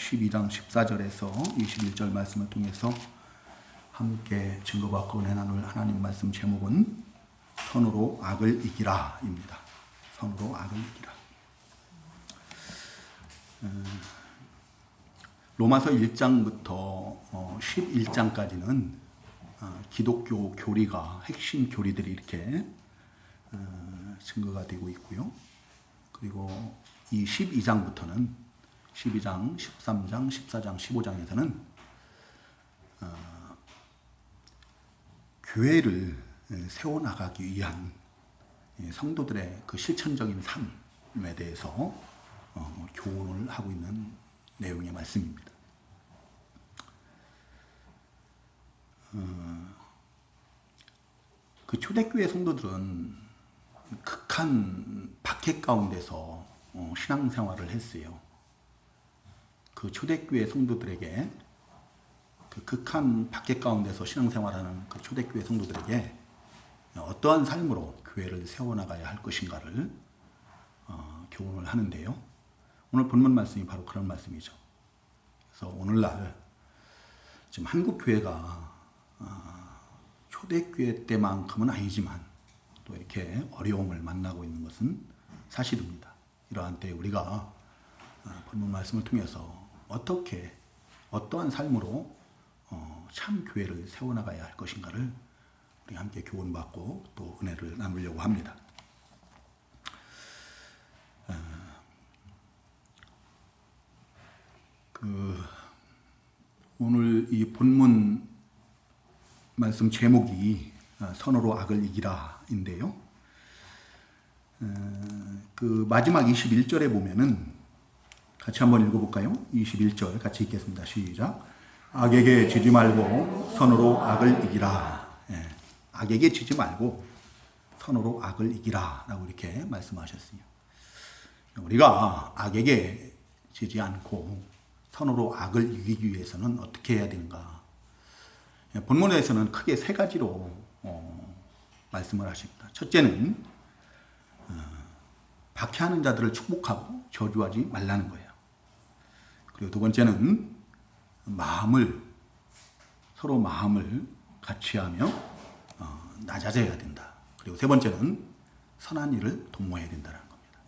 12장 14절에서 21절 말씀을 통해서 함께 증거받고 은혜 나눌 하나님 말씀 제목은 선으로 악을 이기라 입니다. 선으로 악을 이기라. 로마서 1장부터 11장까지는 기독교 교리가 핵심 교리들이 이렇게 증거가 되고 있고요. 그리고 이 12장부터는 12장, 13장, 14장, 15장에서는 교회를 세워나가기 위한 성도들의 그 실천적인 삶에 대해서 교훈을 하고 있는 내용의 말씀입니다. 그 초대교회 성도들은 극한 박해 가운데서 신앙생활을 했어요. 그 초대교회 성도들에게 그 극한 박해 가운데서 신앙생활하는 그 초대교회 성도들에게 어떠한 삶으로 교회를 세워나가야 할 것인가를 교훈을 하는데요. 오늘 본문 말씀이 바로 그런 말씀이죠. 그래서 오늘날 지금 한국 교회가 초대교회 때만큼은 아니지만 또 이렇게 어려움을 만나고 있는 것은 사실입니다. 이러한 때 우리가 본문 말씀을 통해서 어떠한 삶으로 참 교회를 세워나가야 할 것인가를 우리 함께 교훈받고 또 은혜를 나누려고 합니다. 오늘 이 본문 말씀 제목이 선으로 악을 이기라인데요. 그 마지막 21절에 보면은 같이 한번 읽어볼까요? 21절 같이 읽겠습니다. 시작. 악에게 지지 말고 선으로 악을 이기라. 악에게 지지 말고 선으로 악을 이기라 라고 이렇게 말씀하셨어요. 우리가 악에게 지지 않고 선으로 악을 이기기 위해서는 어떻게 해야 되는가? 본문에서는 크게 세 가지로 말씀을 하십니다. 첫째는 박해하는 자들을 축복하고 저주하지 말라는 거예요. 그리고 두 번째는 서로 마음을 같이하며 낮아져야 된다. 그리고 세 번째는 선한 일을 도모해야 된다는 겁니다.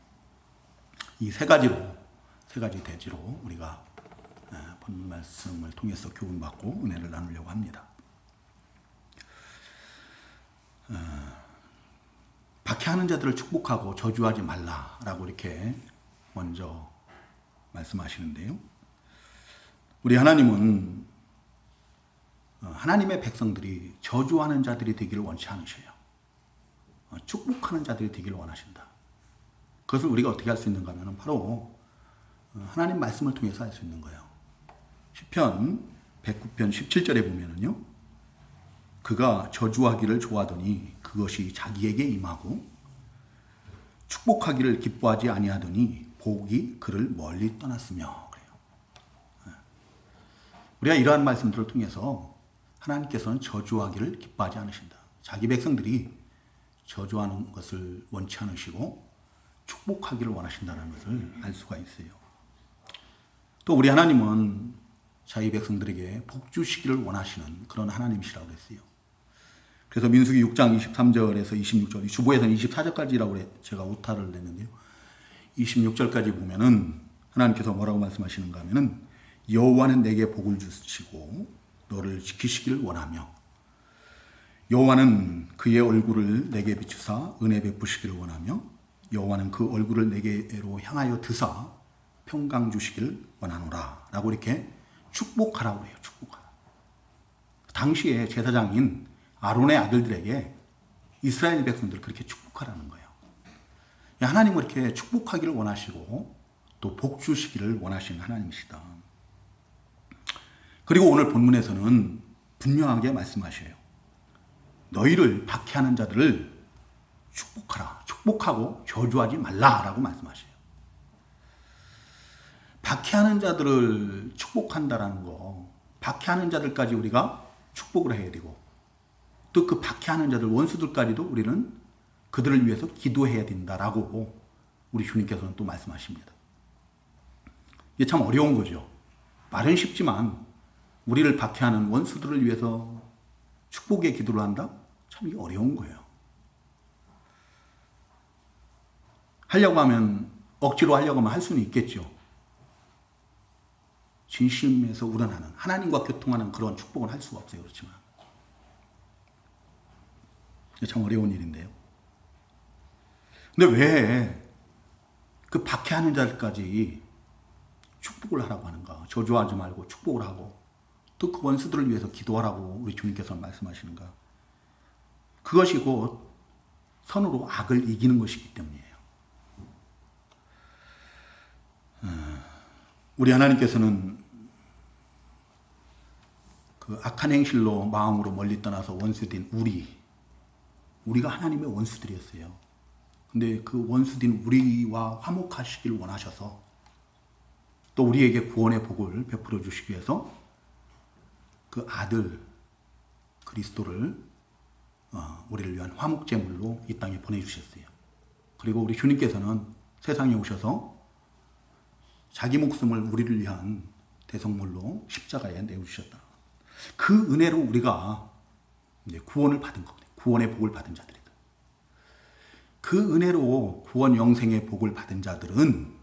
이 세 가지 대지로 우리가 본문 말씀을 통해서 교훈받고 은혜를 나누려고 합니다. 박해하는 자들을 축복하고 저주하지 말라라고 이렇게 먼저 말씀하시는데요. 우리 하나님은 하나님의 백성들이 저주하는 자들이 되기를 원치 않으셔요. 축복하는 자들이 되기를 원하신다. 그것을 우리가 어떻게 할 수 있는가 하면 바로 하나님 말씀을 통해서 할 수 있는 거예요. 시편 109편 17절에 보면은요. 그가 저주하기를 좋아하더니 그것이 자기에게 임하고 축복하기를 기뻐하지 아니하더니 복이 그를 멀리 떠났으며 그래요. 우리가 이러한 말씀들을 통해서 하나님께서는 저주하기를 기뻐하지 않으신다. 자기 백성들이 저주하는 것을 원치 않으시고 축복하기를 원하신다는 것을 알 수가 있어요. 또 우리 하나님은 자기 백성들에게 복 주시기를 원하시는 그런 하나님이시라고 그랬어요. 그래서 민수기 6장 23절에서 26절, 주보에서는 24절까지라고 제가 오타를 냈는데요. 26절까지 보면은 하나님께서 뭐라고 말씀하시는가 하면은 여호와는 내게 복을 주시고 너를 지키시기를 원하며 여호와는 그의 얼굴을 내게 비추사 은혜 베푸시기를 원하며 여호와는 그 얼굴을 내게로 향하여 드사 평강 주시기를 원하노라 라고 이렇게 축복하라고 해요. 축복하라. 당시에 제사장인 아론의 아들들에게 이스라엘 백성들을 그렇게 축복하라는 거예요. 하나님은 이렇게 축복하기를 원하시고 또 복 주시기를 원하시는 하나님이시다. 그리고 오늘 본문에서는 분명하게 말씀하셔요. 너희를 박해하는 자들을 축복하라. 축복하고 저주하지 말라라고 말씀하셔요. 박해하는 자들을 축복한다라는 거, 박해하는 자들까지 우리가 축복을 해야 되고 또 그 박해하는 자들 원수들까지도 우리는 그들을 위해서 기도해야 된다라고 우리 주님께서는 또 말씀하십니다. 이게 참 어려운 거죠. 말은 쉽지만 우리를 박해하는 원수들을 위해서 축복의 기도를 한다? 참 이게 어려운 거예요. 하려고 하면, 억지로 하려고 하면 할 수는 있겠죠. 진심에서 우러나는, 하나님과 교통하는 그런 축복은 할 수가 없어요. 그렇지만 참 어려운 일인데요. 근데 왜 그 박해하는 자들까지 축복을 하라고 하는가? 저주하지 말고 축복을 하고 또 그 원수들을 위해서 기도하라고 우리 주님께서 말씀하시는가? 그것이 곧 선으로 악을 이기는 것이기 때문이에요. 우리 하나님께서는 그 악한 행실로 마음으로 멀리 떠나서 원수된 우리가 하나님의 원수들이었어요. 근데 그 원수된 우리와 화목하시길 원하셔서 또 우리에게 구원의 복을 베풀어 주시기 위해서 그 아들 그리스도를 우리를 위한 화목제물로 이 땅에 보내주셨어요. 그리고 우리 주님께서는 세상에 오셔서 자기 목숨을 우리를 위한 대속물로 십자가에 내어주셨다. 그 은혜로 우리가 구원을 받은 겁니다. 구원의 복을 받은 자들이다. 그 은혜로 구원 영생의 복을 받은 자들은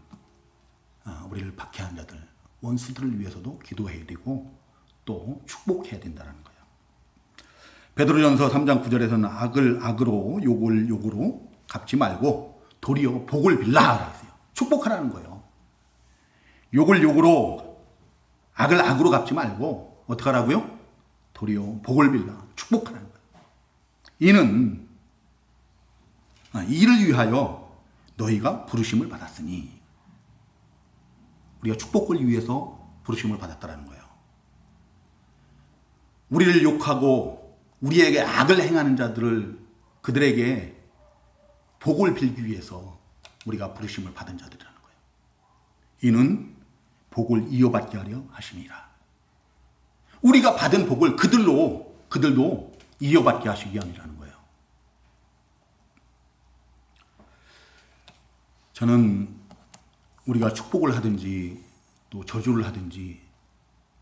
우리를 박해한 자들, 원수들을 위해서도 기도해야 되고 또 축복해야 된다는 거예요. 베드로전서 3장 9절에서는 악을 악으로 욕을 욕으로 갚지 말고 도리어 복을 빌라 그랬어요. 축복하라는 거예요. 욕을 욕으로 악을 악으로 갚지 말고 어떻게 하라고요? 도리어 복을 빌라 축복하라는 거예요. 이를 위하여 너희가 부르심을 받았으니, 우리가 축복을 위해서 부르심을 받았다라는 거예요. 우리를 욕하고 우리에게 악을 행하는 자들을, 그들에게 복을 빌기 위해서 우리가 부르심을 받은 자들이라는 거예요. 이는 복을 이어받게 하려 하심이라. 우리가 받은 복을 그들도 이어받게 하시기 위함이라는 거예요. 저는 우리가 축복을 하든지 또 저주를 하든지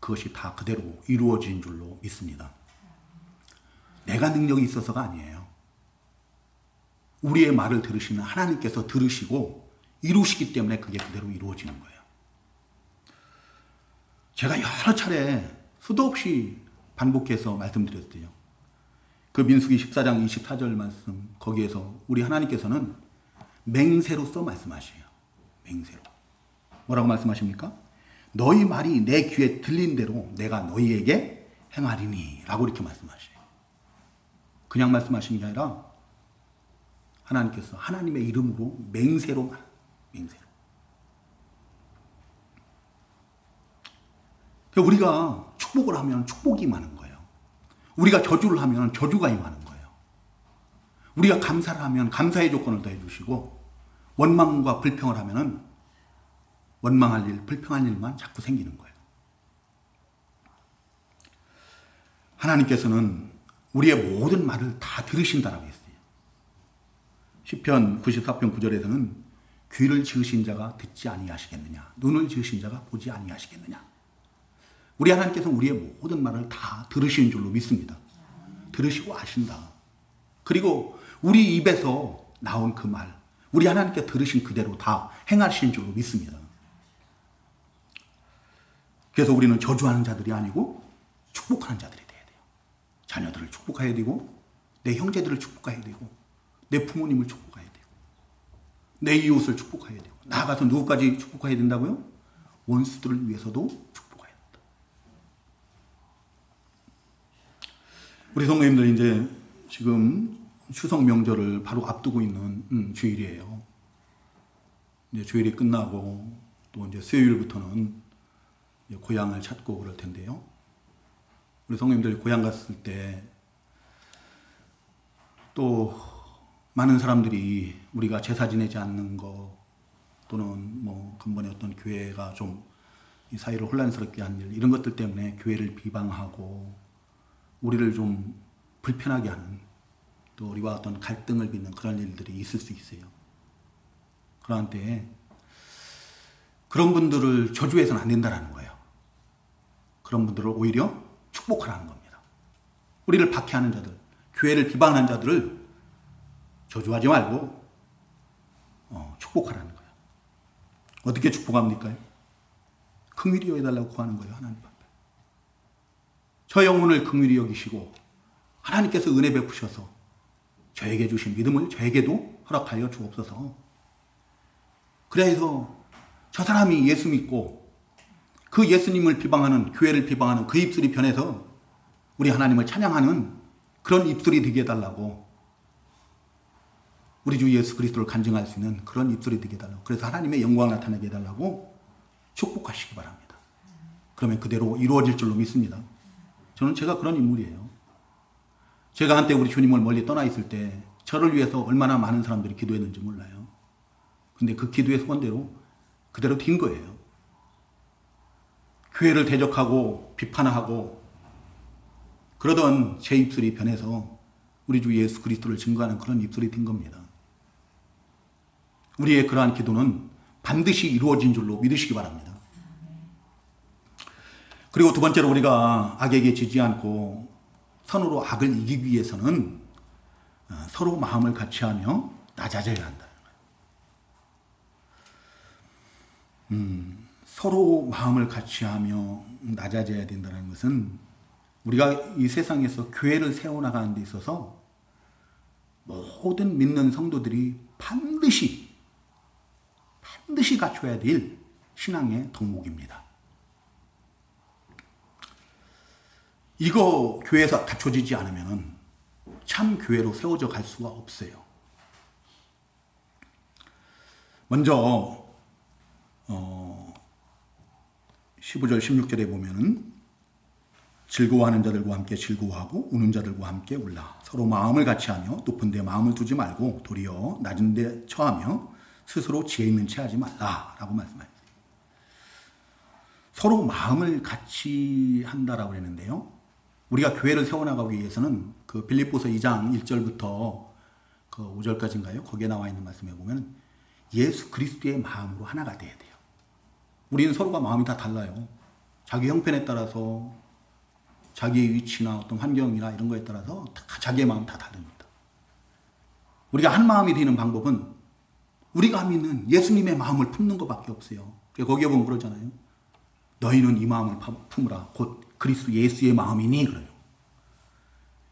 그것이 다 그대로 이루어진 줄로 믿습니다. 내가 능력이 있어서가 아니에요. 우리의 말을 들으시는 하나님께서 들으시고 이루시기 때문에 그게 그대로 이루어지는 거예요. 제가 여러 차례 수도 없이 반복해서 말씀드렸어요. 그 민수기 14장 24절 말씀, 거기에서 우리 하나님께서는 맹세로서 말씀하셔요. 맹세로. 뭐라고 말씀하십니까? 너희 말이 내 귀에 들린 대로 내가 너희에게 행하리니 라고 이렇게 말씀하셔요. 그냥 말씀하시는 게 아니라 하나님께서 하나님의 이름으로 맹세로 맹세로. 우리가 축복을 하면 축복이 임하는 거예요. 우리가 저주를 하면 저주가 임하는 거예요. 우리가 감사를 하면 감사의 조건을 더해 주시고, 원망과 불평을 하면은 원망할 일, 불평할 일만 자꾸 생기는 거예요. 하나님께서는 우리의 모든 말을 다 들으신다라고 했어요. 시편 94편 9절에서는 귀를 지으신 자가 듣지 아니하시겠느냐, 눈을 지으신 자가 보지 아니하시겠느냐. 우리 하나님께서는 우리의 모든 말을 다 들으시는 줄로 믿습니다. 들으시고 아신다. 그리고 우리 입에서 나온 그 말, 우리 하나님께 들으신 그대로 다 행하시는 줄로 믿습니다. 그래서 우리는 저주하는 자들이 아니고 축복하는 자들이 돼야 돼요. 자녀들을 축복해야 되고, 내 형제들을 축복해야 되고, 내 부모님을 축복해야 되고, 내 이웃을 축복해야 되고, 나아가서 누구까지 축복해야 된다고요? 원수들을 위해서도 축복해야 된다. 우리 성도님들 이제 지금 추석 명절을 바로 앞두고 있는 주일이에요. 이제 주일이 끝나고 또 이제 수요일부터는 이제 고향을 찾고 그럴 텐데요. 우리 성도님들 고향 갔을 때 또 많은 사람들이 우리가 제사 지내지 않는 거, 또는 뭐 근본에 어떤 교회가 좀 이 사회를 혼란스럽게 한 일, 이런 것들 때문에 교회를 비방하고 우리를 좀 불편하게 하는, 또 우리와 어떤 갈등을 빚는 그런 일들이 있을 수 있어요. 그러한 때에 그런 분들을 저주해서는 안 된다는 거예요. 그런 분들을 오히려 축복하라는 겁니다. 우리를 박해하는 자들, 교회를 비방하는 자들을 저주하지 말고 축복하라는 거예요. 어떻게 축복합니까? 긍휼히 여겨달라고 구하는 거예요. 하나님 앞에. 저 영혼을 긍휼히 여기시고 하나님께서 은혜 베푸셔서 저에게 주신 믿음을 저에게도 허락하여 주옵소서. 그래서 저 사람이 예수 믿고 그 예수님을 비방하는, 교회를 비방하는 그 입술이 변해서 우리 하나님을 찬양하는 그런 입술이 되게 해달라고, 우리 주 예수 그리스도를 간증할 수 있는 그런 입술이 되게 해달라고, 그래서 하나님의 영광을 나타내게 해달라고 축복하시기 바랍니다. 그러면 그대로 이루어질 줄로 믿습니다. 저는 제가 그런 인물이에요. 제가 한때 우리 주님을 멀리 떠나 있을 때 저를 위해서 얼마나 많은 사람들이 기도했는지 몰라요. 근데 그 기도의 소원대로 그대로 뛴 거예요. 교회를 대적하고 비판하고 그러던 제 입술이 변해서 우리 주 예수 그리스도를 증거하는 그런 입술이 된 겁니다. 우리의 그러한 기도는 반드시 이루어진 줄로 믿으시기 바랍니다. 그리고 두 번째로 우리가 악에게 지지 않고 선으로 악을 이기기 위해서는 서로 마음을 같이하며 낮아져야 한다는 거예요. 서로 마음을 같이하며 낮아져야 된다는 것은 우리가 이 세상에서 교회를 세워나가는 데 있어서 모든 믿는 성도들이 반드시 갖춰야 될 신앙의 덕목입니다. 이거 교회에서 갖춰지지 않으면 참 교회로 세워져 갈 수가 없어요. 먼저 15절 16절에 보면은 즐거워하는 자들과 함께 즐거워하고 우는 자들과 함께 울라. 서로 마음을 같이하며 높은 데 마음을 두지 말고 도리어 낮은 데 처하며 스스로 지혜 있는 채 하지 말라라고 말씀하셨어요. 서로 마음을 같이 한다라고 했는데요. 우리가 교회를 세워나가기 위해서는 그 빌립보서 2장 1절부터 그 5절까지인가요? 거기에 나와 있는 말씀에 보면 예수 그리스도의 마음으로 하나가 돼야 돼요. 우리는 서로가 마음이 다 달라요. 자기 형편에 따라서 자기의 위치나 어떤 환경이나 이런 거에 따라서 다 자기의 마음 다 다릅니다. 우리가 한 마음이 되는 방법은 우리가 믿는 예수님의 마음을 품는 것밖에 없어요. 거기에 보면 그러잖아요. 너희는 이 마음을 품으라. 곧 그리스도 예수의 마음이니 그래요.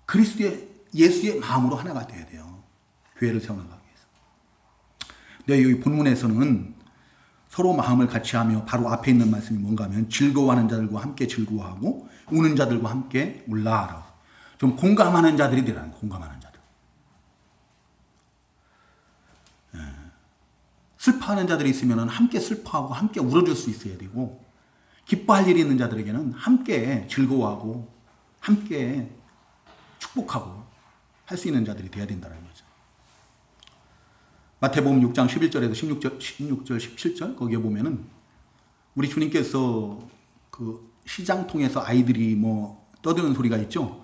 그리스도의 예수의 마음으로 하나가 돼야 돼요. 교회를 세워나가기 위해서. 근데 여기 본문에서는 서로 마음을 같이 하며 바로 앞에 있는 말씀이 뭔가 하면 즐거워하는 자들과 함께 즐거워하고 우는 자들과 함께 울라라고. 좀 공감하는 자들이 되라는 거예요. 공감하는 자들. 슬퍼하는 자들이 있으면 함께 슬퍼하고 함께 울어줄 수 있어야 되고, 기뻐할 일이 있는 자들에게는 함께 즐거워하고 함께 축복하고 할 수 있는 자들이 되어야 된다는 거죠. 마태복음 6장 11절에서 16절 17절 거기에 보면은 우리 주님께서 그 시장 통해서 아이들이 뭐 떠드는 소리가 있죠.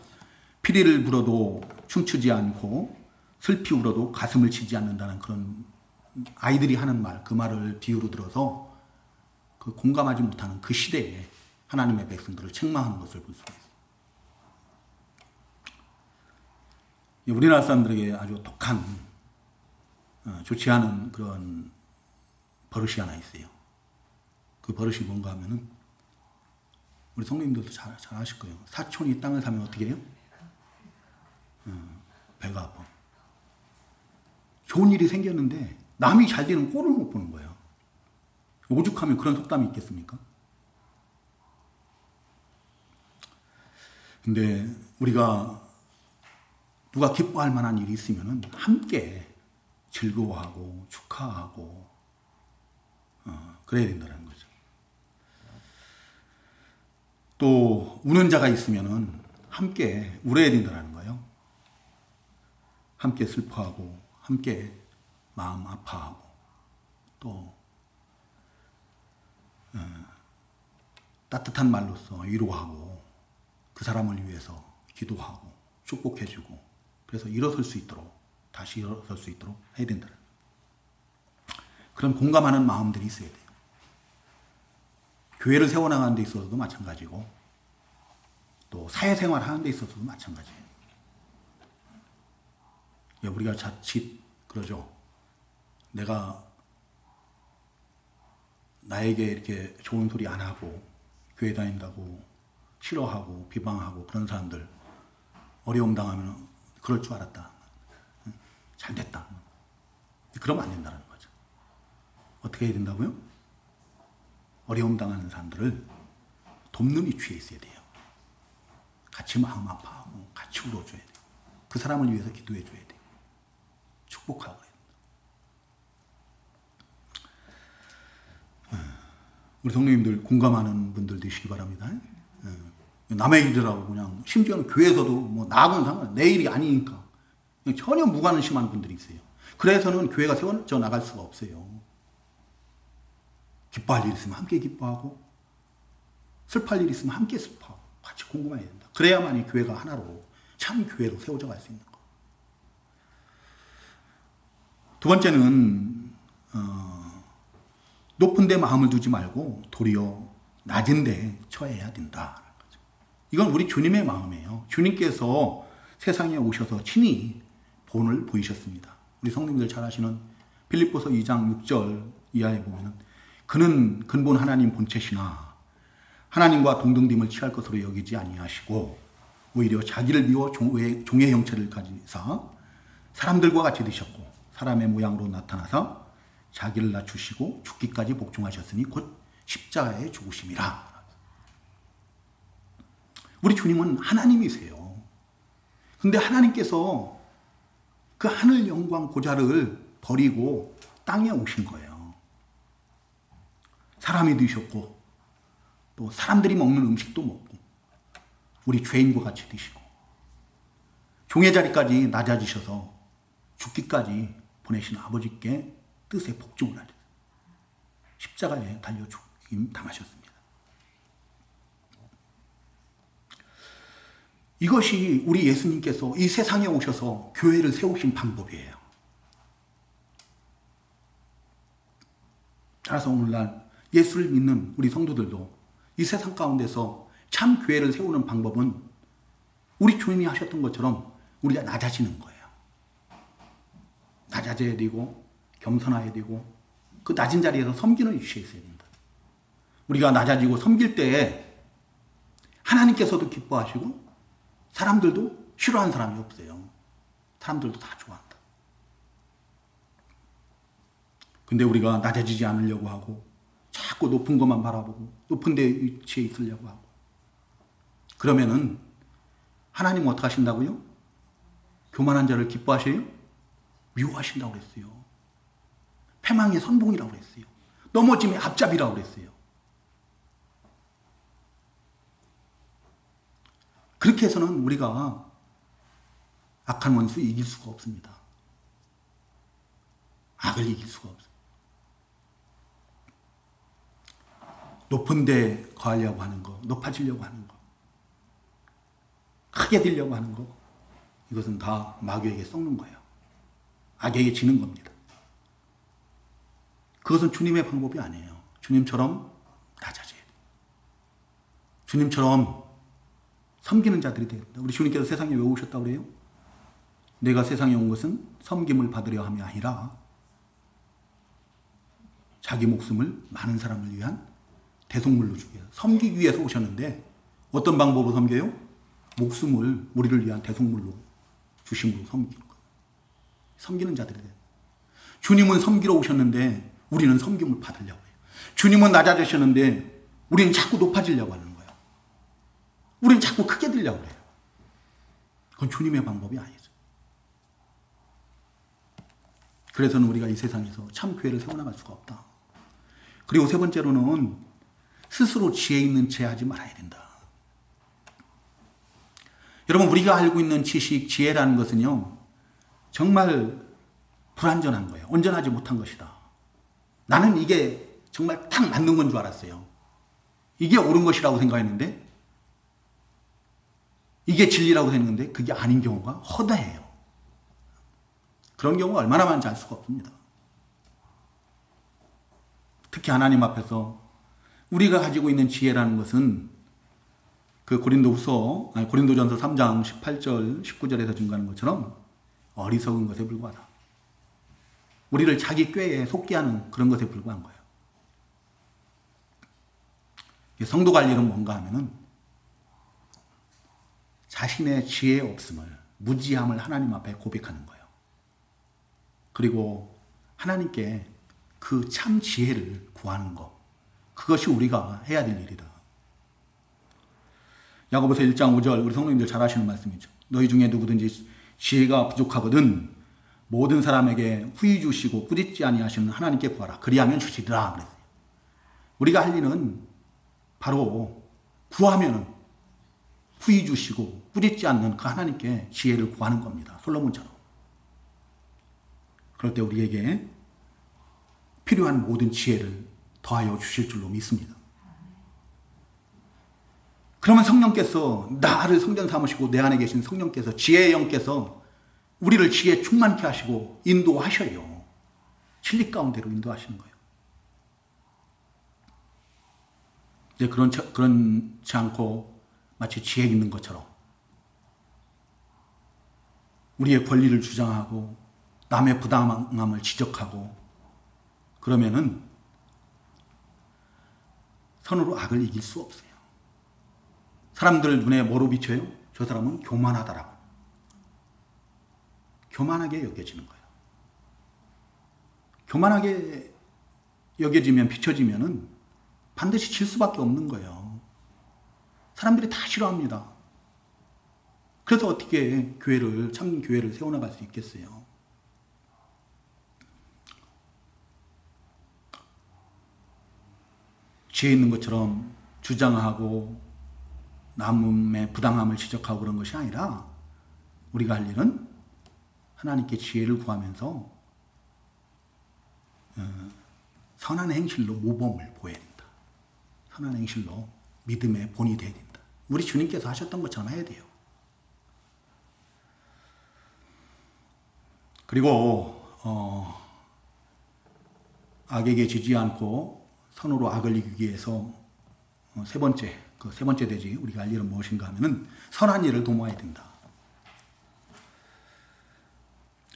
피리를 불어도 춤추지 않고 슬피 울어도 가슴을 치지 않는다는 그런 아이들이 하는 말, 그 말을 비유로 들어서 그 공감하지 못하는 그 시대에 하나님의 백성들을 책망하는 것을 볼 수가 있어요. 우리나라 사람들에게 아주 독한 좋지 않은 그런 버릇이 하나 있어요. 그 버릇이 뭔가 하면은 우리 성도님들도 잘 아실 거예요. 사촌이 땅을 사면 어떻게 해요? 배가 아파. 좋은 일이 생겼는데 남이 잘 되는 꼴을 못 보는 거예요. 오죽하면 그런 속담이 있겠습니까? 근데 우리가 누가 기뻐할 만한 일이 있으면 함께 즐거워하고 축하하고 그래야 된다는 거죠. 또 우는 자가 있으면 함께 울어야 된다는 거예요. 함께 슬퍼하고 함께 마음 아파하고 또 따뜻한 말로써 위로하고 그 사람을 위해서 기도하고 축복해주고 그래서 일어설 수 있도록 다시 일어설 수 있도록 해야 된다. 그런 공감하는 마음들이 있어야 돼요. 교회를 세워나가는 데 있어서도 마찬가지고 또 사회생활 하는 데 있어서도 마찬가지예요. 예, 우리가 자칫 그러죠. 내가 나에게 이렇게 좋은 소리 안 하고 교회 다닌다고 싫어하고 비방하고 그런 사람들 어려움 당하면 그럴 줄 알았다. 잘 됐다. 그러면 안 된다는 거죠. 어떻게 해야 된다고요? 어려움 당하는 사람들을 돕는 위치에 있어야 돼요. 같이 마음 아파하고 같이 울어줘야 돼요. 그 사람을 위해서 기도해 줘야 돼요. 축복하고 그래야 돼요. 우리 성도님들 공감하는 분들 되시기 바랍니다. 남의 일이라고 그냥 심지어는 교회에서도 뭐 나하고는 상관 내 일이 아니니까 전혀 무관심한 분들이 있어요. 그래서는 교회가 세워져 나갈 수가 없어요. 기뻐할 일 있으면 함께 기뻐하고 슬퍼할 일 있으면 함께 슬퍼하고 같이 공감해야 된다. 그래야만이 교회가 하나로 참 교회로 세워져 갈 수 있는 거. 두 번째는 높은 데 마음을 두지 말고 도리어 낮은 데 처해야 된다. 이건 우리 주님의 마음이에요. 주님께서 세상에 오셔서 친히 본을 보이셨습니다. 우리 성도님들 잘 아시는 빌립보서 2장 6절 이하에 보면은 그는 근본 하나님 본체시나 하나님과 동등됨을 취할 것으로 여기지 아니하시고 오히려 자기를 비워 종의 형체를 가지사 사람들과 같이 되셨고 사람의 모양으로 나타나서 자기를 낮추시고 죽기까지 복종하셨으니 곧 십자가에 죽으심이라. 우리 주님은 하나님이세요. 근데 하나님께서 그 하늘 영광 보좌를 버리고 땅에 오신 거예요. 사람이 되셨고 또 사람들이 먹는 음식도 먹고 우리 죄인과 같이 드시고 종의 자리까지 낮아지셔서 죽기까지 보내신 아버지께 뜻에 복종을 하셨어요. 십자가에 달려 죽임 당하셨습니다. 이것이 우리 예수님께서 이 세상에 오셔서 교회를 세우신 방법이에요. 따라서 오늘날 예수를 믿는 우리 성도들도 이 세상 가운데서 참 교회를 세우는 방법은 우리 주님이 하셨던 것처럼 우리가 낮아지는 거예요. 낮아져야 되고 겸손해야 되고 그 낮은 자리에서 섬기는 위치에 있어야 된다. 우리가 낮아지고 섬길 때에 하나님께서도 기뻐하시고 사람들도 싫어하는 사람이 없어요. 사람들도 다 좋아한다. 근데 우리가 낮아지지 않으려고 하고 자꾸 높은 것만 바라보고 높은 데 위치에 있으려고 하고 그러면은 하나님 어떻게 하신다고요? 교만한 자를 기뻐하세요? 미워하신다고 그랬어요. 패망의 선봉이라고 그랬어요. 넘어짐의 앞잡이라고 그랬어요. 그렇게 해서는 우리가 악한 원수 이길 수가 없습니다. 악을 이길 수가 없어요. 높은 데 거하려고 하는 거, 높아지려고 하는 거, 크게 되려고 하는 거, 이것은 다 마귀에게 썩는 거예요. 악에게 지는 겁니다. 그것은 주님의 방법이 아니에요. 주님처럼 낮아져야 돼요. 주님처럼 섬기는 자들이 되야 된다. 우리 주님께서 세상에 왜 오셨다고 그래요? 내가 세상에 온 것은 섬김을 받으려 함이 아니라 자기 목숨을 많은 사람을 위한 대속물로 주기 위해서 섬기기 위해서 오셨는데 어떤 방법으로 섬겨요? 목숨을 우리를 위한 대속물로 주심으로 섬기는 거예요. 섬기는 자들이 돼요. 주님은 섬기러 오셨는데 우리는 섬김을 받으려고 해요. 주님은 낮아지셨는데 우리는 자꾸 높아지려고 하는 거예요. 우리는 자꾸 크게 되려고 해요. 그건 주님의 방법이 아니죠. 그래서는 우리가 이 세상에서 참 교회를 세워나갈 수가 없다. 그리고 세 번째로는 스스로 지혜 있는 채 하지 말아야 된다. 여러분, 우리가 알고 있는 지식, 지혜라는 것은요, 정말 불완전한 거예요. 온전하지 못한 것이다. 나는 이게 정말 딱 맞는 건 줄 알았어요. 이게 옳은 것이라고 생각했는데, 이게 진리라고 생각했는데, 그게 아닌 경우가 허다해요. 그런 경우가 얼마나 많은지 알 수가 없습니다. 특히 하나님 앞에서 우리가 가지고 있는 지혜라는 것은 그 고린도전서 3장 18절 19절에서 증거하는 것처럼 어리석은 것에 불과하다. 우리를 자기 꾀에 속게 하는 그런 것에 불과한 거예요. 성도 갈 일은 뭔가 하면은 자신의 지혜 없음을, 무지함을 하나님 앞에 고백하는 거예요. 그리고 하나님께 그 참 지혜를 구하는 것, 그것이 우리가 해야 될 일이다. 야고보서 1장 5절, 우리 성도님들 잘 아시는 말씀이죠. 너희 중에 누구든지 지혜가 부족하거든 모든 사람에게 후히 주시고 꾸짖지 아니하시는 하나님께 구하라. 그리하면 주시리라. 그랬어요. 우리가 할 일은 바로 구하면 후히 주시고 꾸짖지 않는 그 하나님께 지혜를 구하는 겁니다. 솔로몬처럼. 그럴 때 우리에게 필요한 모든 지혜를 더하여 주실 줄로 믿습니다. 그러면 성령께서, 나를 성전 삼으시고 내 안에 계신 성령께서, 지혜의 영께서 우리를 지혜 충만케 하시고 인도하셔요. 진리 가운데로 인도하시는 거예요. 이제 그렇지 않고 마치 지혜 있는 것처럼 우리의 권리를 주장하고 남의 부당함을 지적하고 그러면은 선으로 악을 이길 수 없어요. 사람들 눈에 뭐로 비쳐요? 저 사람은 교만하다라고. 교만하게 여겨지는 거예요. 교만하게 여겨지면, 비춰지면은 반드시 질 수밖에 없는 거예요. 사람들이 다 싫어합니다. 그래서 어떻게 참 교회를 세워나갈 수 있겠어요? 지혜 있는 것처럼 주장하고 남의 부당함을 지적하고 그런 것이 아니라 우리가 할 일은 하나님께 지혜를 구하면서 선한 행실로 모범을 보여야 된다. 선한 행실로 믿음의 본이 되어야 된다. 우리 주님께서 하셨던 것처럼 해야 돼요. 그리고 악에게 지지 않고 선으로 악을 이기기 위해서 세 번째 되지 우리가 할 일은 무엇인가 하면은 선한 일을 도모해야 된다.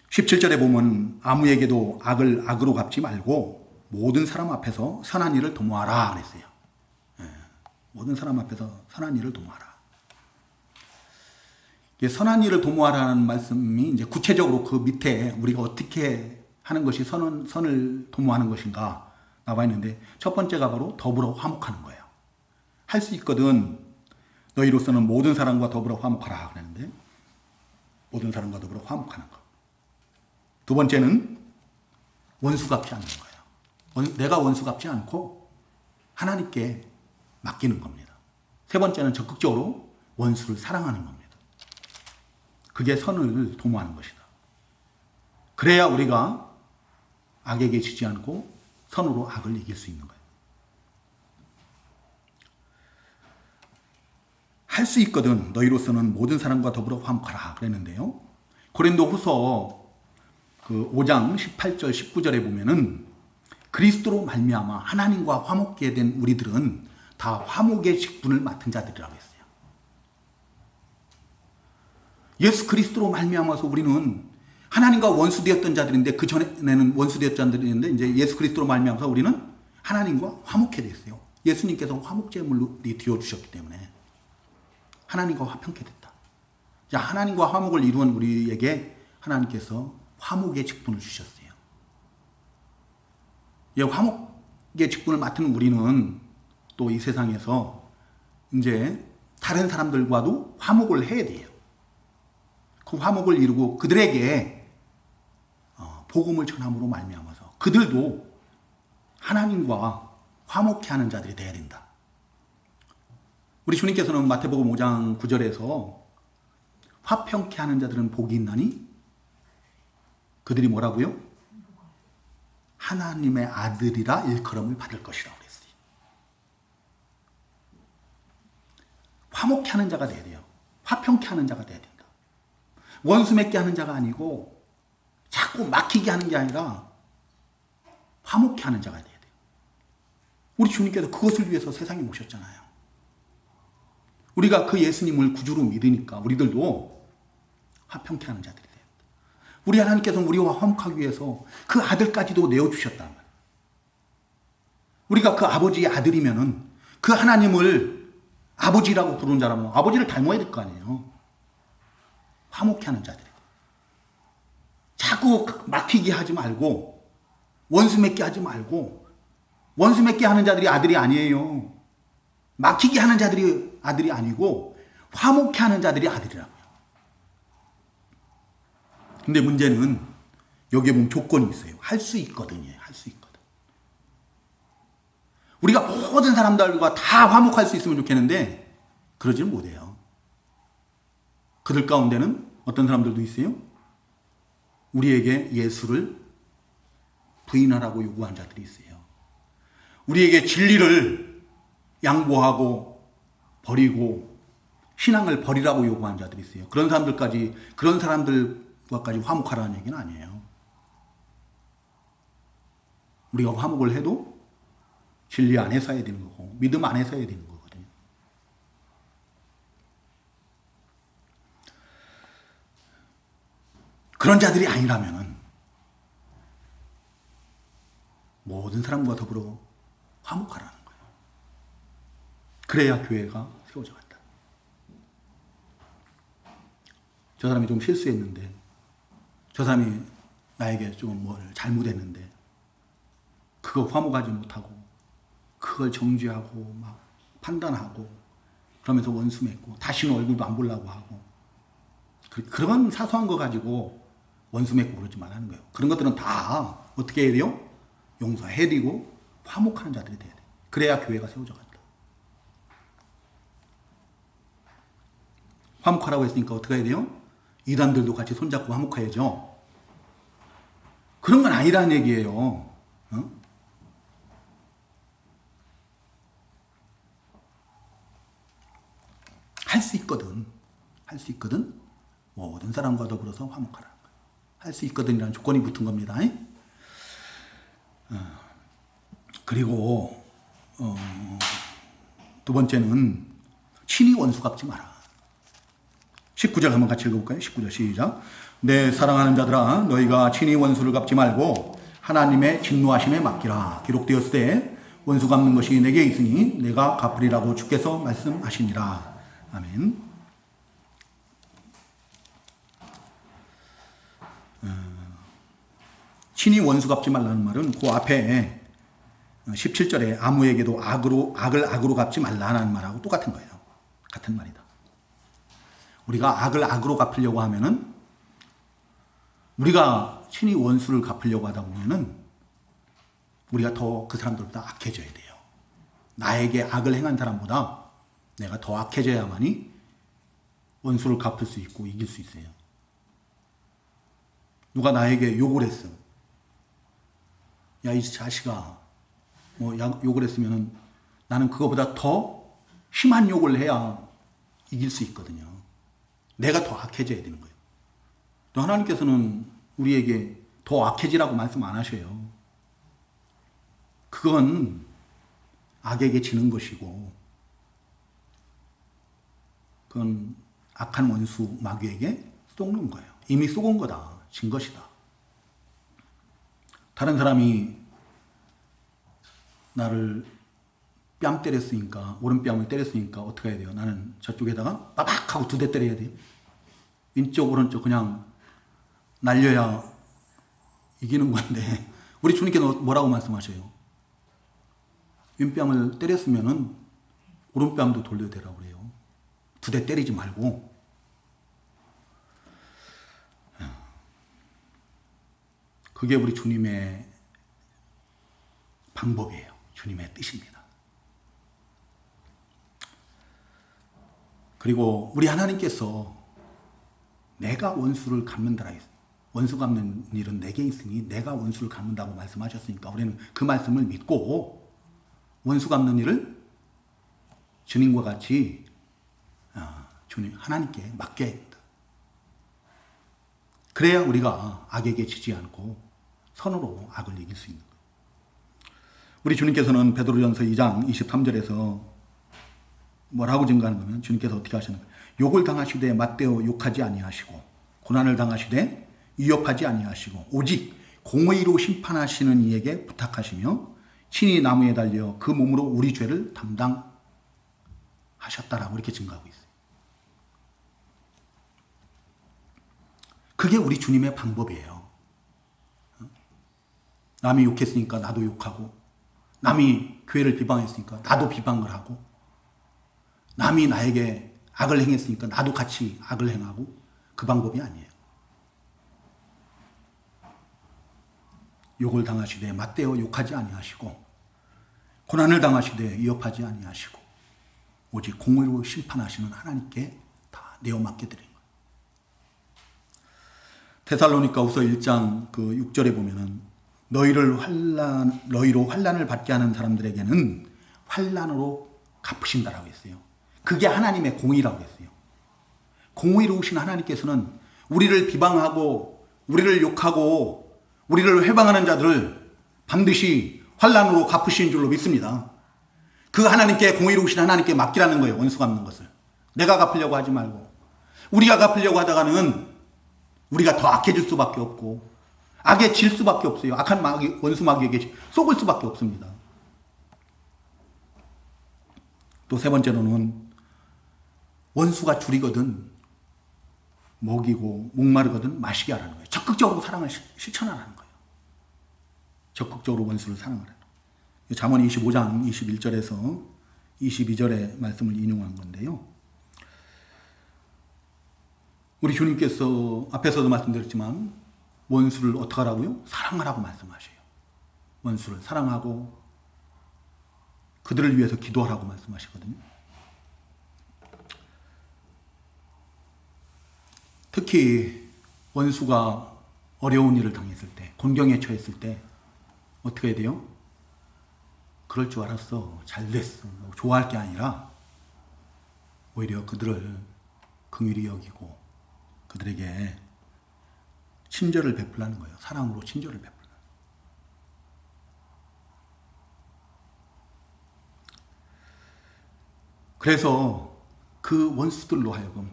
17절에 보면 아무에게도 악을 악으로 갚지 말고 모든 사람 앞에서 선한 일을 도모하라 그랬어요. 모든 사람 앞에서 선한 일을 도모하라. 선한 일을 도모하라는 말씀이 이제 구체적으로 그 밑에 우리가 어떻게 하는 것이 선을 도모하는 것인가 나와 있는데, 첫 번째가 바로 더불어 화목하는 거예요. 할 수 있거든 너희로서는 모든 사람과 더불어 화목하라 그랬는데, 모든 사람과 더불어 화목하는 것. 두 번째는 원수 갚지 않는 거예요. 내가 원수 갚지 않고 하나님께 맡기는 겁니다. 세 번째는 적극적으로 원수를 사랑하는 겁니다. 그게 선을 도모하는 것이다. 그래야 우리가 악에게 지지 않고 선으로 악을 이길 수 있는 거예요. 할 수 있거든 너희로서는 모든 사람과 더불어 화목하라 그랬는데요. 고린도후서 5장 18절 19절에 보면은 그리스도로 말미암아 하나님과 화목게 된 우리들은 다 화목의 직분을 맡은 자들이라고 했어요. 예수 그리스도로 말미암아서 우리는 하나님과 원수되었던 자들인데, 그 전에는 원수되었던 자들인데 이제 예수 그리스도로 말미암아서 우리는 하나님과 화목해 됐어요. 예수님께서 화목제물로 되어 주셨기 때문에 하나님과 화평케 됐다. 자, 하나님과 화목을 이루은 우리에게 하나님께서 화목의 직분을 주셨어요. 이 화목의 직분을 맡은 우리는 또 이 세상에서 이제 다른 사람들과도 화목을 해야 돼요. 그 화목을 이루고 그들에게 복음을 전함으로 말미암아서 그들도 하나님과 화목케 하는 자들이 되어야 된다. 우리 주님께서는 마태복음 5장 9절에서 화평케 하는 자들은 복이 있나니 그들이 뭐라고요? 하나님의 아들이라 일컬음을 받을 것이라고 그랬어요. 화목케 하는 자가 돼야 돼요. 화평케 하는 자가 돼야 된다. 원수 맺게 하는 자가 아니고 자꾸 막히게 하는 게 아니라 화목케 하는 자가 돼야 돼요. 우리 주님께서 그것을 위해서 세상에 오셨잖아요. 우리가 그 예수님을 구주로 믿으니까 우리들도 화평케 하는 자들이 돼요. 우리 하나님께서는 우리와 화목하기 위해서 그 아들까지도 내어주셨단 말이에요. 우리가 그 아버지의 아들이면은 그 하나님을 아버지라고 부르는 자라면 아버지를 닮아야 될 거 아니에요. 화목케 하는 자들이. 자꾸 막히게 하지 말고 원수 맺게 하지 말고 원수 맺게 하는 자들이 아들이 아니에요. 막히게 하는 자들이 아들이 아니고 화목케 하는 자들이 아들이라고요. 근데 문제는 여기에 보면 조건이 있어요. 할 수 있거든요. 할 수 있거든. 우리가 모든 사람들과 다 화목할 수 있으면 좋겠는데 그러지는 못해요. 그들 가운데는 어떤 사람들도 있어요. 우리에게 예수를 부인하라고 요구한 자들이 있어요. 우리에게 진리를 양보하고 버리고 신앙을 버리라고 요구한 자들이 있어요. 그런 사람들과까지 화목하라는 얘기는 아니에요. 우리가 화목을 해도 진리 안에서 해야 되는 거고 믿음 안에서 해야 되는 거거든요. 그런 자들이 아니라면은 모든 사람과 더불어 화목하라는 거예요. 그래야 교회가 세워져 간다. 저 사람이 좀 실수했는데 저 사람이 나에게 좀 뭘 잘못했는데 그거 화목하지 못하고 그걸 정죄하고 막 판단하고 그러면서 원수 맺고 다시는 얼굴도 안 보려고 하고 그런 사소한 거 가지고 원수 맺고 그러지 말라는 거예요. 그런 것들은 다 어떻게 해야 돼요? 용서해드리고 화목하는 자들이 돼야 돼. 그래야 교회가 세워져 간다. 화목하라고 했으니까 어떻게 해야 돼요? 이단들도 같이 손잡고 화목해야죠. 그런 건 아니라는 얘기예요. 어? 할 수 있거든. 할 수 있거든. 모든 사람과 더불어서 화목하라는 거예요. 할 수 있거든이라는 조건이 붙은 겁니다. 그리고 두 번째는 친히 원수 갚지 마라. 19절 한번 같이 읽어볼까요? 19절 시작. 내 사랑하는 자들아 너희가 친히 원수를 갚지 말고 하나님의 진노하심에 맡기라. 기록되었을 원수 갚는 것이 내게 있으니 내가 갚으리라고 주께서 말씀하시니라. 아멘. 친히 원수 갚지 말라는 말은 그 앞에 17절에 아무에게도 악을 악으로 갚지 말라는 말하고 똑같은 거예요. 같은 말이다. 우리가 악을 악으로 갚으려고 하면은 우리가 친히 원수를 갚으려고 하다 보면은 우리가 더 그 사람들보다 악해져야 돼요. 나에게 악을 행한 사람보다 내가 더 악해져야만이 원수를 갚을 수 있고 이길 수 있어요. 누가 나에게 욕을 했어. 야, 이 자식아. 뭐 욕을 했으면은 나는 그거보다 더 심한 욕을 해야 이길 수 있거든요. 내가 더 악해져야 되는 거예요. 또 하나님께서는 우리에게 더 악해지라고 말씀 안 하셔요. 그건 악에게 지는 것이고 그건 악한 원수 마귀에게 속는 거예요. 이미 속은 거다. 진 것이다. 다른 사람이 나를 뺨 때렸으니까 오른뺨을 때렸으니까 어떻게 해야 돼요? 나는 저쪽에다가 빠박 하고 2대 때려야 돼요. 왼쪽 오른쪽 그냥 날려야 이기는 건데 우리 주님께서 뭐라고 말씀하셔요? 왼뺨을 때렸으면은 오른뺨도 돌려대라고 그래요. 2대 때리지 말고. 그게 우리 주님의 방법이에요. 주님의 뜻입니다. 그리고 우리 하나님께서 내가 원수를 갚는다라 했어요. 원수 갚는 일은 내게 있으니 내가 원수를 갚는다고 말씀하셨으니까 우리는 그 말씀을 믿고 원수 갚는 일을 주님과 같이 주님 하나님께 맡겨야 됩니다. 그래야 우리가 악에게 지지 않고 선으로 악을 이길 수 있는 거예요. 우리 주님께서는 베드로전서 2장 23절에서 뭐라고 증가하는 거면 주님께서 어떻게 하시는가? 욕을 당하시되 맞대어 욕하지 아니하시고 고난을 당하시되 위협하지 아니하시고 오직 공의로 심판하시는 이에게 부탁하시며 친히 나무에 달려 그 몸으로 우리 죄를 담당하셨다라고 이렇게 증가하고 있어요. 그게 우리 주님의 방법이에요. 남이 욕했으니까 나도 욕하고, 남이 교회를 비방했으니까 나도 비방을 하고, 남이 나에게 악을 행했으니까 나도 같이 악을 행하고, 그 방법이 아니에요. 욕을 당하시되 맞대어 욕하지 아니하시고 고난을 당하시되 위협하지 아니하시고 오직 공의로 심판하시는 하나님께 다 내어 맡겨 드린 거예요. 데살로니가후서 1장 그 6절에 보면은 너희로 환난을 받게 하는 사람들에게는 환난으로 갚으신다라고 했어요. 그게 하나님의 공의라고 했어요. 공의로우신 하나님께서는 우리를 비방하고 우리를 욕하고 우리를 회방하는 자들을 반드시 환난으로 갚으신 줄로 믿습니다. 그 하나님께, 공의로우신 하나님께 맡기라는 거예요. 원수 갚는 것을. 내가 갚으려고 하지 말고. 우리가 갚으려고 하다가는 우리가 더 악해질 수밖에 없고 악해질 수밖에 없어요. 악한 마귀, 원수 마귀에게 속을 수밖에 없습니다. 또 세 번째로는 원수가 줄이거든 먹이고 목마르거든 마시게 하라는 거예요. 적극적으로 사랑을 실천하라는 거예요. 적극적으로 원수를 사랑하라는 거예요. 잠언 25장 21절에서 22절의 말씀을 인용한 건데요. 우리 주님께서 앞에서도 말씀드렸지만 원수를 어떻게 하라고요? 사랑하라고 말씀하셔요. 원수를 사랑하고 그들을 위해서 기도하라고 말씀하시거든요. 특히 원수가 어려운 일을 당했을 때, 곤경에 처했을 때 어떻게 해야 돼요? 그럴 줄 알았어, 잘 됐어, 좋아할 게 아니라 오히려 그들을 긍휼히 여기고 그들에게 친절을 베풀라는 거예요. 사랑으로 친절을 베풀라. 그래서 그 원수들로 하여금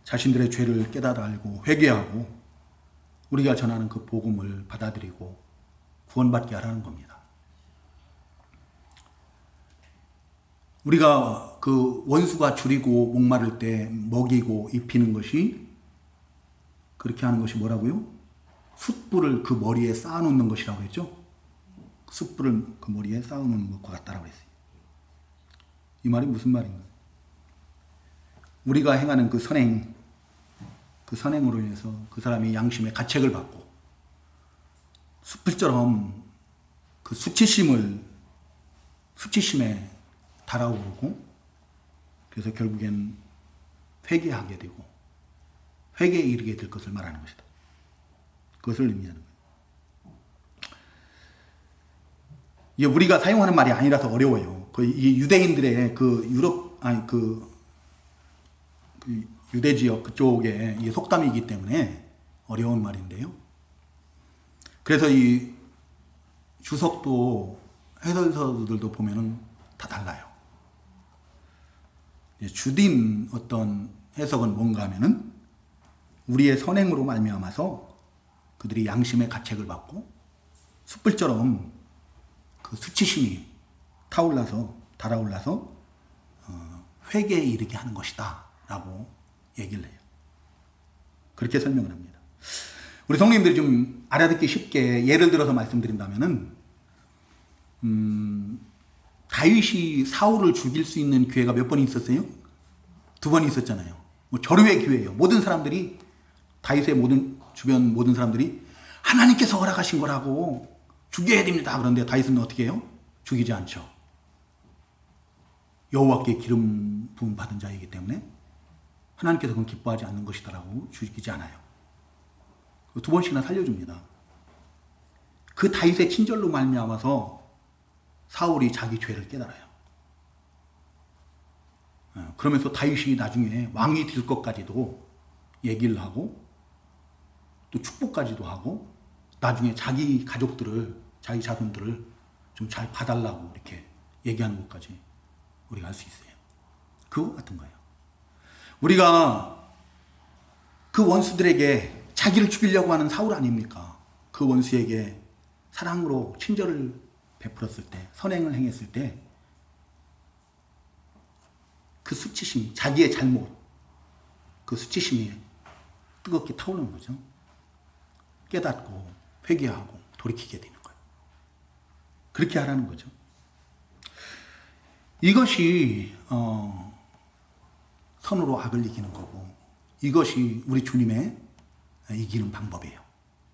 자신들의 죄를 깨달아 알고 회개하고 우리가 전하는 그 복음을 받아들이고 구원받게 하라는 겁니다. 우리가 그 원수가 줄이고 목마를 때 먹이고 입히는 것이, 그렇게 하는 것이 뭐라고요? 숯불을 그 머리에 쌓아놓는 것이라고 했죠? 숯불을 그 머리에 쌓아놓는 것과 같다라고 했어요. 이 말이 무슨 말인가? 우리가 행하는 그 선행으로 인해서 그 사람이 양심의 가책을 받고 숯불처럼 그 수치심에 달아오르고 그래서 결국엔 회개하게 되고 회개에 이르게 될 것을 말하는 것이다. 그것을 의미하는 거예요. 이게 우리가 사용하는 말이 아니라서 어려워요. 이 유대인들의 그 유대 지역 그쪽에 이 속담이기 때문에 어려운 말인데요. 그래서 이 주석도 해설서들도 보면은 다 달라요. 주된 어떤 해석은 뭔가 하면은 우리의 선행으로 말미암아서 그들이 양심의 가책을 받고 숯불처럼 그 수치심이 달아올라서 회개에 이르게 하는 것이다 라고 얘기를 해요. 그렇게 설명을 합니다. 우리 성도님들이 좀 알아듣기 쉽게 예를 들어서 말씀드린다면은 다윗이 사울을 죽일 수 있는 기회가 몇 번 있었어요? 2번 있었잖아요. 뭐 절호의 기회예요. 모든 사람들이, 다윗의 주변 모든 사람들이 하나님께서 허락하신 거라고 죽여야 됩니다. 그런데 다윗은 어떻게 해요? 죽이지 않죠. 여호와께 기름 부음 받은 자이기 때문에 하나님께서 그건 기뻐하지 않는 것이다라고 죽이지 않아요. 2번씩이나 살려줍니다. 그 다윗의 친절로 말미암아서 사울이 자기 죄를 깨달아요. 그러면서 다윗이 나중에 왕이 될 것까지도 얘기를 하고 또 축복까지도 하고 나중에 자기 가족들을, 자기 자손들을 좀 잘 봐달라고 이렇게 얘기하는 것까지 우리가 할 수 있어요. 그거 같은 거예요. 우리가 그 원수들에게 자기를 죽이려고 하는 사울 아닙니까? 그 원수에게 사랑으로 친절을 베풀었을 때, 선행을 행했을 때 그 수치심, 자기의 잘못, 그 수치심이 뜨겁게 타오르는 거죠. 깨닫고 회개하고 돌이키게 되는 거예요. 그렇게 하라는 거죠. 이것이 선으로 악을 이기는 거고, 이것이 우리 주님의 이기는 방법이에요.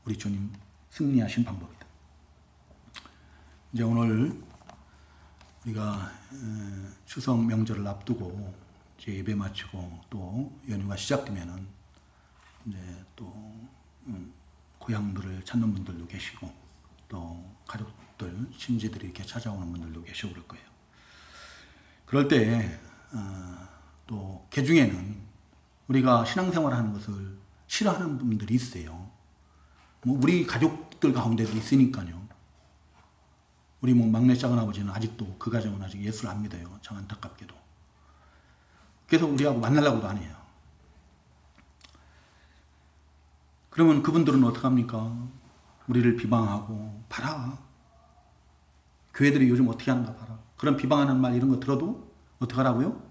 우리 주님 승리하신 방법이다. 이제 오늘 우리가 추석 명절을 앞두고 이제 예배 마치고 또 연휴가 시작되면은 이제 또 고향들을 찾는 분들도 계시고 또 가족들, 친지들이 이렇게 찾아오는 분들도 계시고 그럴 거예요. 그럴 때 또 개중에는 우리가 신앙생활 하는 것을 싫어하는 분들이 있어요. 뭐 우리 가족들 가운데도 있으니까요. 우리 뭐 막내 작은 아버지는 아직도 그 가정은 아직 예수를 안 믿어요. 참 안타깝게도. 그래서 우리하고 만나려고도 안 해요. 그러면 그분들은 어떡합니까? 우리를 비방하고 봐라. 교회들이 요즘 어떻게 하는가 봐라. 그런 비방하는 말 이런 거 들어도 어떡하라고요?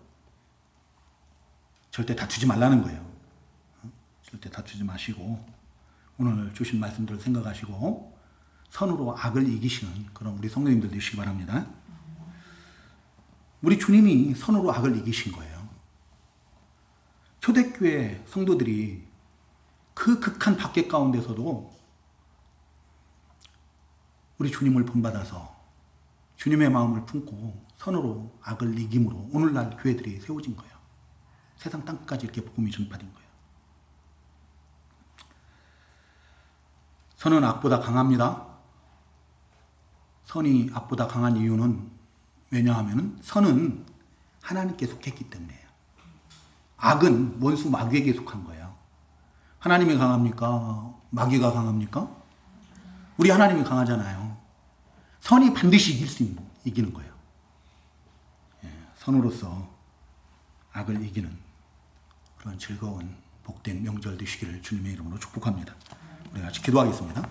절대 다투지 말라는 거예요. 절대 다투지 마시고 오늘 주신 말씀들을 생각하시고 선으로 악을 이기시는 그런 우리 성도님들 되시기 바랍니다. 우리 주님이 선으로 악을 이기신 거예요. 초대교회 성도들이 그 극한 박해 가운데서도 우리 주님을 본받아서 주님의 마음을 품고 선으로 악을 이김으로 오늘날 교회들이 세워진 거예요. 세상 땅까지 이렇게 복음이 전파된 거예요. 선은 악보다 강합니다. 선이 악보다 강한 이유는 왜냐하면 선은 하나님께 속했기 때문이에요. 악은 원수 마귀에게 속한 거예요. 하나님이 강합니까? 마귀가 강합니까? 우리 하나님이 강하잖아요. 선이 반드시 이기는 거예요. 선으로서 악을 이기는 그런 즐거운 복된 명절 되시기를 주님의 이름으로 축복합니다. 우리 같이 기도하겠습니다.